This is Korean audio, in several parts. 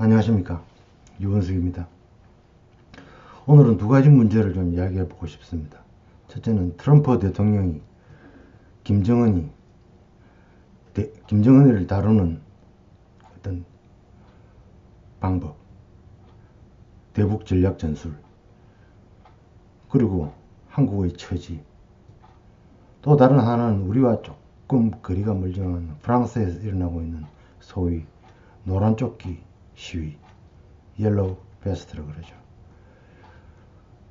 안녕하십니까, 유원석입니다. 오늘은 두 가지 문제를 좀 이야기해 보고 싶습니다. 첫째는 트럼프 대통령이 김정은이를 다루는 어떤 방법, 대북 전략 전술, 그리고 한국의 처지, 또 다른 하나는 우리와 조금 거리가 멀지만 프랑스에서 일어나고 있는 소위 노란 조끼 시위, 옐로우 베스트라고 그러죠.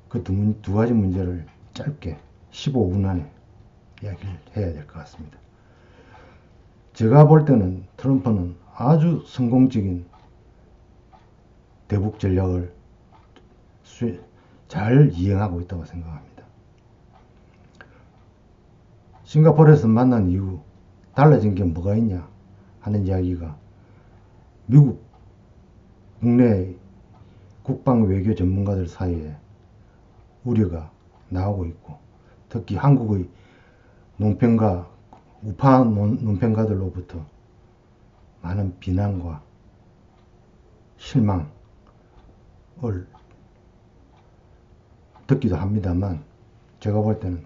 그 두 가지 문제를 짧게 15분 안에 이야기를 해야 될 것 같습니다. 제가 볼 때는 트럼프는 아주 성공적인 대북 전략을 잘 이행하고 있다고 생각합니다. 싱가포르에서 만난 이후 달라진 게 뭐가 있냐 하는 이야기가 미국 국내 국방 외교 전문가들 사이에 우려가 나오고 있고, 특히 한국의 논평가, 우파 논평가들로부터 많은 비난과 실망을 듣기도 합니다만, 제가 볼 때는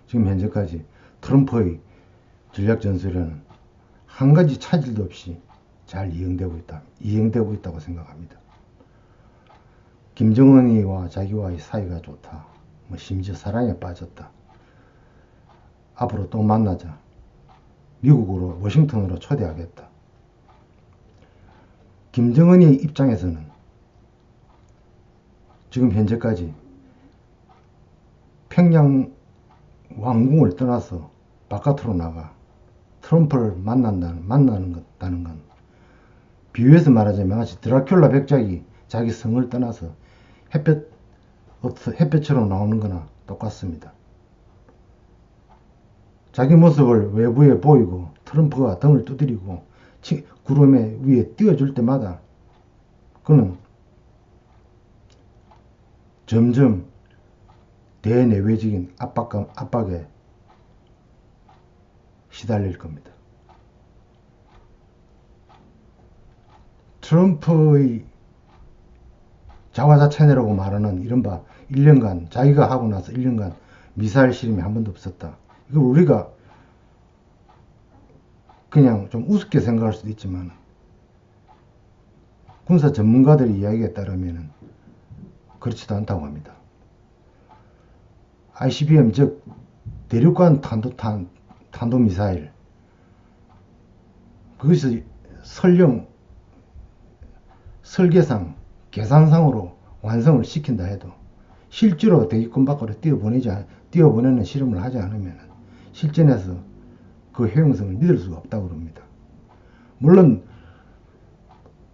지금 현재까지 트럼프의 전략 전술에는 한 가지 차질도 없이 잘 이행되고 있다고 생각합니다. 김정은이와 자기와의 사이가 좋다, 심지어 사랑에 빠졌다, 앞으로 또 만나자, 미국으로 워싱턴으로 초대하겠다. 김정은이 입장에서는 지금 현재까지 평양 왕궁을 떠나서 바깥으로 나가 트럼프를 만나는 건 비유해서 말하자면 마치 드라큘라 백작이 자기 성을 떠나서 햇볕처럼 나오는 거나 똑같습니다. 자기 모습을 외부에 보이고 트럼프가 등을 두드리고 구름에 위에 띄워줄 때마다 그는 점점 대내외적인 압박에 시달릴 겁니다. 트럼프의 자화자찬이라고 말하는 이른바 1년간, 자기가 하고 나서 1년간 미사일 실험이 한 번도 없었다. 이걸 우리가 그냥 좀 우습게 생각할 수도 있지만, 군사 전문가들의 이야기에 따르면 그렇지도 않다고 합니다. ICBM, 즉 대륙간 탄도미사일, 그것이 설계상, 계산상으로 완성을 시킨다 해도 실제로 대기권 밖으로 띄워보내는 실험을 하지 않으면 실전에서 그 효용성을 믿을 수가 없다고 합니다. 물론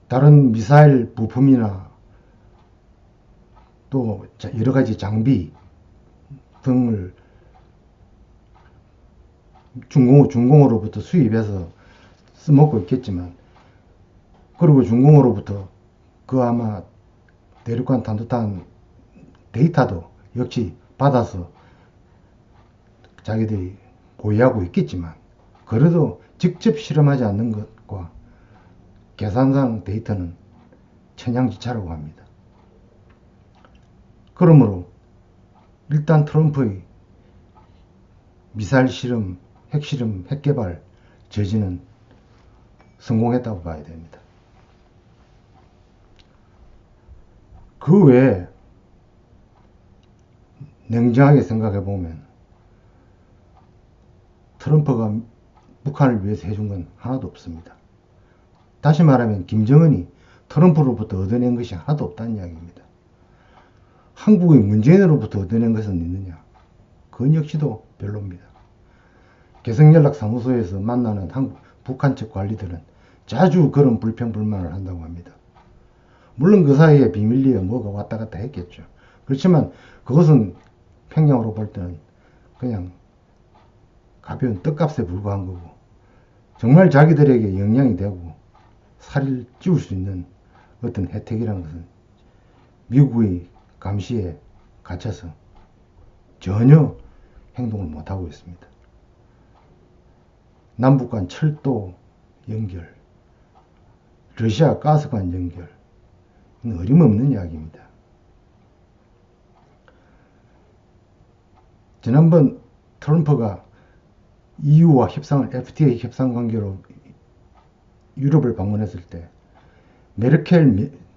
다른 미사일 부품이나 또 여러 가지 장비 등을 중공으로부터 수입해서 써먹고 있겠지만, 그리고 중공으로부터 그 아마 대륙간 탄도탄 데이터도 역시 받아서 자기들이 보유하고 있겠지만, 그래도 직접 실험하지 않는 것과 계산상 데이터는 천양지차라고 합니다. 그러므로 일단 트럼프의 미사일 실험, 핵실험, 핵개발 저지는 성공했다고 봐야 됩니다. 그 외에 냉정하게 생각해 보면 트럼프가 북한을 위해서 해준 건 하나도 없습니다. 다시 말하면 김정은이 트럼프로부터 얻어낸 것이 하나도 없다는 이야기입니다. 한국의 문재인으로부터 얻어낸 것은 있느냐? 그건 역시도 별로입니다. 개성연락사무소에서 만나는 북한 측 관리들은 자주 그런 불평불만을 한다고 합니다. 물론 그 사이에 비밀리에 뭐가 왔다 갔다 했겠죠. 그렇지만 그것은 평양으로 볼 때는 그냥 가벼운 떡값에 불과한 거고, 정말 자기들에게 영향이 되고 살을 찌울 수 있는 어떤 혜택이라는 것은 미국의 감시에 갇혀서 전혀 행동을 못하고 있습니다. 남북 간 철도 연결, 러시아 가스관 연결. 이건 어림없는 이야기입니다. 지난번 트럼프가 EU와 FTA 협상 관계로 유럽을 방문했을 때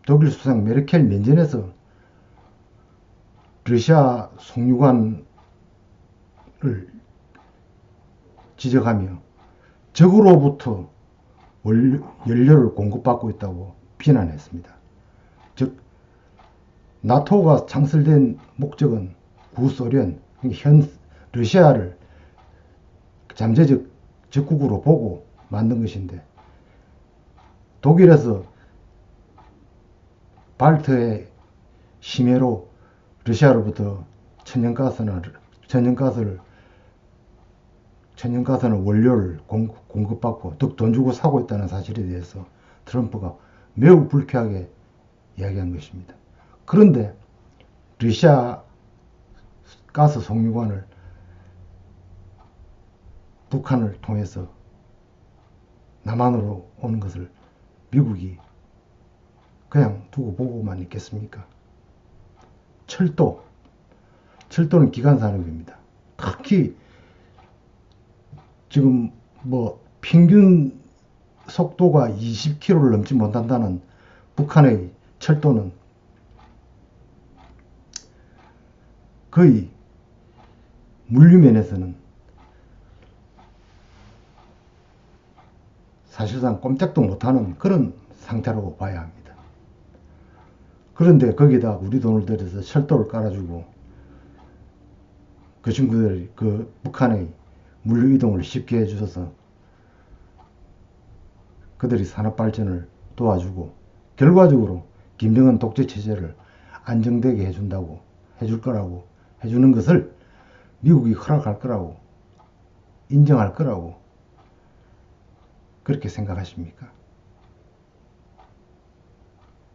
독일 수상 메르켈 면전에서 러시아 송유관을 지적하며 적으로부터 연료를 공급받고 있다고 비난했습니다. 즉 나토가 창설된 목적은 구소련, 현 러시아를 잠재적 적국으로 보고 만든 것인데, 독일에서 발트의 심해로 러시아로부터 천연가스는 원료를 공급받고 돈 주고 사고 있다는 사실에 대해서 트럼프가 매우 불쾌하게 이야기한 것입니다. 그런데 러시아 가스 송유관을 북한을 통해서 남한으로 오는 것을 미국이 그냥 두고 보고만 있겠습니까? 철도는 기간산업입니다. 특히 지금 평균 속도가 20km를 넘지 못한다는 북한의 철도는 거의 물류면에서는 사실상 꼼짝도 못하는 그런 상태라고 봐야 합니다. 그런데 거기다 우리 돈을 들여서 철도를 깔아주고 그 친구들이 그 북한의 물류 이동을 쉽게 해주셔서 그들이 산업 발전을 도와주고 결과적으로 김정은 독재 체제를 안정되게 해줄 거라고 해주는 것을 미국이 허락할 거라고 인정할 거라고 그렇게 생각하십니까?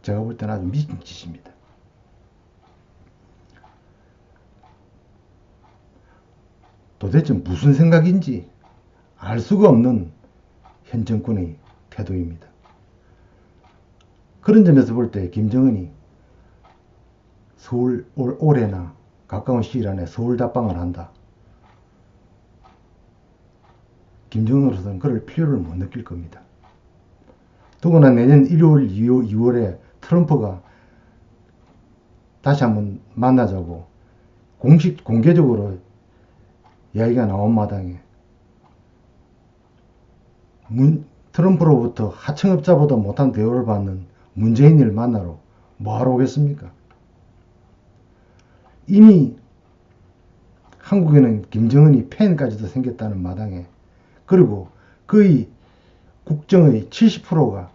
제가 볼 때는 아주 미친 짓입니다. 도대체 무슨 생각인지 알 수가 없는 현 정권의 태도입니다. 그런 점에서 볼 때 김정은이 올해나 가까운 시일 안에 서울 답방을 한다. 김정은으로서는 그럴 필요를 못 느낄 겁니다. 더구나 내년 1월, 2월에 트럼프가 다시 한번 만나자고 공개적으로 이야기가 나온 마당에 트럼프로부터 하청업자보다 못한 대우를 받는 문재인을 만나러 뭐하러 오겠습니까? 이미 한국에는 김정은이 팬까지도 생겼다는 마당에, 그리고 거의 국정의 70%가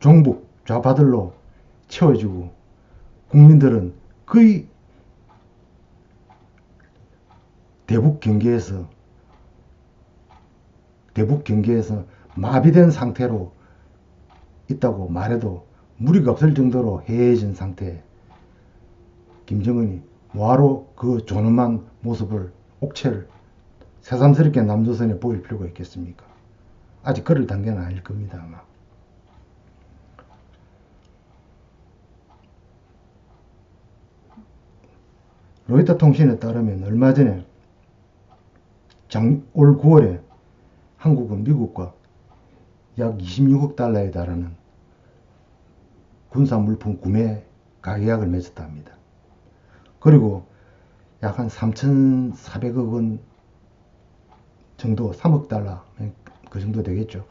종북 좌파들로 채워지고 국민들은 거의 대북 경계에서 마비된 상태로 있다고 말해도 무리가 없을 정도로 해해진 상태에 김정은이 뭐하러 그 존엄한 모습을, 옥체를 새삼스럽게 남조선에 보일 필요가 있겠습니까? 아직 그럴 단계는 아닐 겁니다, 아마. 로이터 통신에 따르면 얼마 전에 올 9월에 한국은 미국과 약 26억 달러에 달하는 군사물품 구매 가계약을 맺었다 합니다. 그리고 약 한 3,400억 원 정도, 3억 달러 그 정도 되겠죠.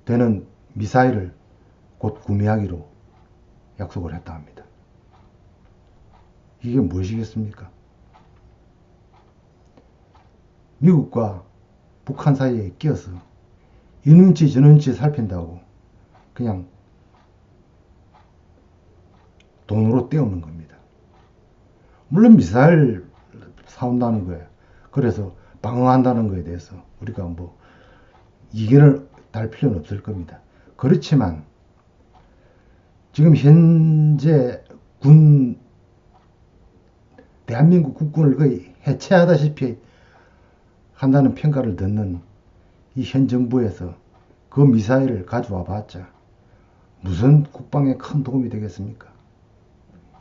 되는 미사일을 곧 구매하기로 약속을 했다 합니다. 이게 무엇이겠습니까? 미국과 북한 사이에 끼어서 이 눈치 저 눈치 살핀다고 그냥 돈으로 때우는 겁니다. 물론 미사일 사온다는 거예요. 그래서 방어한다는 거에 대해서 우리가 이견을 달 필요는 없을 겁니다. 그렇지만 지금 현재 대한민국 국군을 거의 해체하다시피 한다는 평가를 듣는 이 현 정부에서 그 미사일을 가져와 봤자 무슨 국방에 큰 도움이 되겠습니까?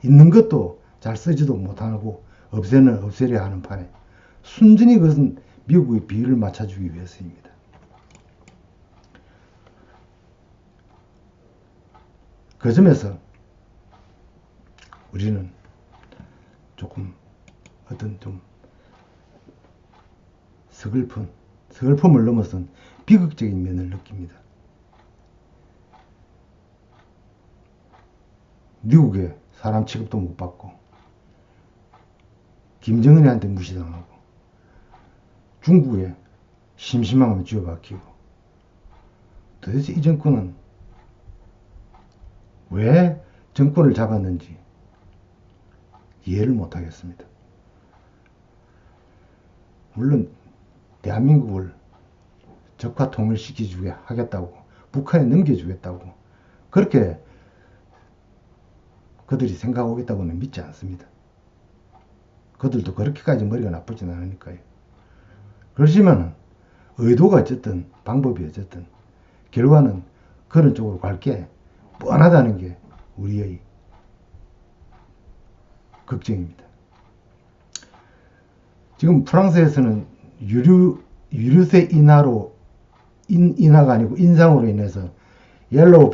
있는 것도 잘 쓰지도 못하고 없애려 하는 판에 순전히 그것은 미국의 비위를 맞춰주기 위해서입니다. 그 점에서 우리는 조금 어떤 좀 서글픔을 넘어선 비극적인 면을 느낍니다. 미국에 사람 취급도 못 받고 김정은이한테 무시당하고 중국에 심심하면 쥐어박히고 도대체 이 정권은 왜 정권을 잡았는지 이해를 못하겠습니다. 물론 대한민국을 적화 통일시키주게 하겠다고 북한에 넘겨주겠다고 그렇게 그들이 생각하고 있다고는 믿지 않습니다. 그들도 그렇게까지 머리가 나쁘진 않으니까요. 그렇지만 의도가 어쨌든 방법이 어쨌든 결과는 그런 쪽으로 갈 게 뻔하다는 게 우리의 걱정입니다. 지금 프랑스에서는 유류세 인하가 아니고 인상으로 인해서 옐로우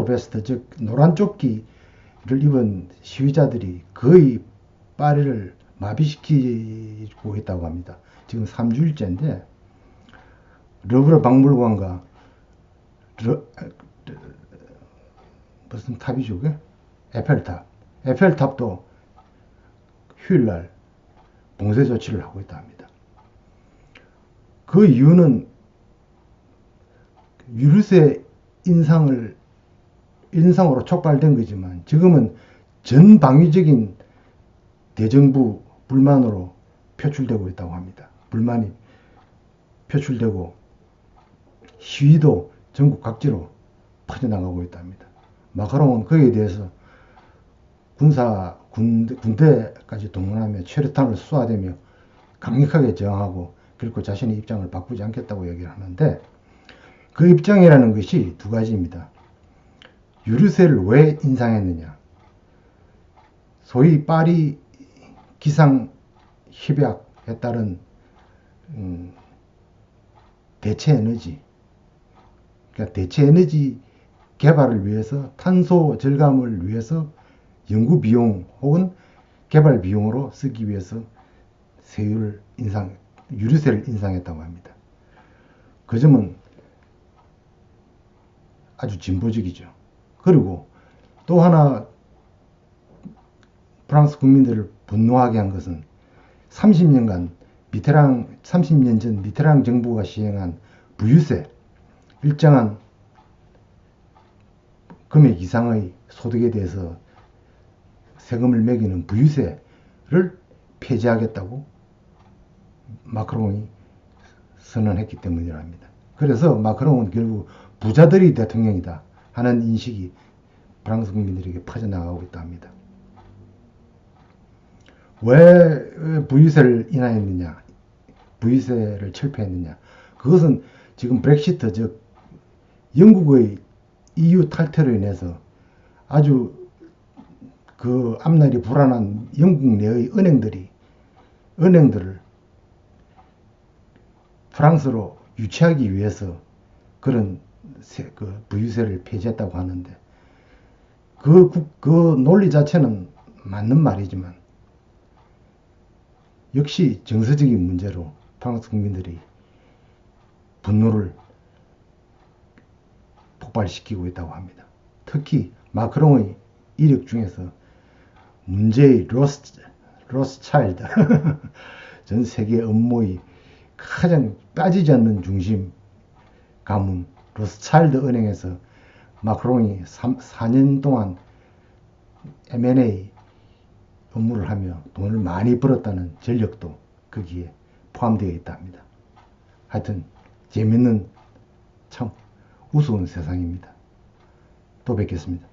베스트 즉 노란 조끼를 입은 시위자들이 거의 파리를 마비시키고 있다고 합니다. 지금 3주일째인데 러브르 박물관과 무슨 탑이죠? 그게? 에펠탑도 휴일날 봉쇄 조치를 하고 있다 합니다. 그 이유는 유류세 인상으로 촉발된 거지만 지금은 전방위적인 대정부 불만으로 표출되고 있다고 합니다. 불만이 표출되고 시위도 전국 각지로 퍼져나가고 있답니다. 마크롱은 거기에 대해서 군대까지 동원하며 최루탄을 쏘아대며 강력하게 저항하고 결코 자신의 입장을 바꾸지 않겠다고 얘기를 하는데 그 입장이라는 것이 두 가지입니다. 유류세를 왜 인상했느냐. 소위 파리 기상 협약에 따른 대체 에너지, 그러니까 대체 에너지 개발을 위해서 탄소 절감을 위해서 연구 비용 혹은 개발 비용으로 쓰기 위해서 유류세를 인상했다고 합니다. 그 점은 아주 진보적이죠. 그리고 또 하나 프랑스 국민들을 분노하게 한 것은 30년 전 미테랑 정부가 시행한 부유세, 일정한 금액 이상의 소득에 대해서 세금을 매기는 부유세를 폐지하겠다고 마크롱이 선언했기 때문이랍니다. 그래서 마크롱은 결국 부자들이 대통령이다 하는 인식이 프랑스 국민들에게 퍼져나가고 있다 합니다. 왜 부유세를 인하했느냐, 부유세를 철폐했느냐. 그것은 지금 브렉시트, 즉 영국의 EU 탈퇴로 인해서 아주 그 앞날이 불안한 영국 내의 은행들을 프랑스로 유치하기 위해서 그런 부유세를 폐지했다고 하는데 그 논리 자체는 맞는 말이지만 역시 정서적인 문제로 프랑스 국민들이 분노를 폭발시키고 있다고 합니다. 특히 마크롱의 이력 중에서 문제의 로스차일드 전 세계 업무의 가장 빠지지 않는 중심 가문 로스차일드 은행에서 마크롱이 4년 동안 M&A 업무를 하며 돈을 많이 벌었다는 전력도 거기에 포함되어 있다 합니다. 하여튼 재밌는 참 우스운 세상입니다. 또 뵙겠습니다.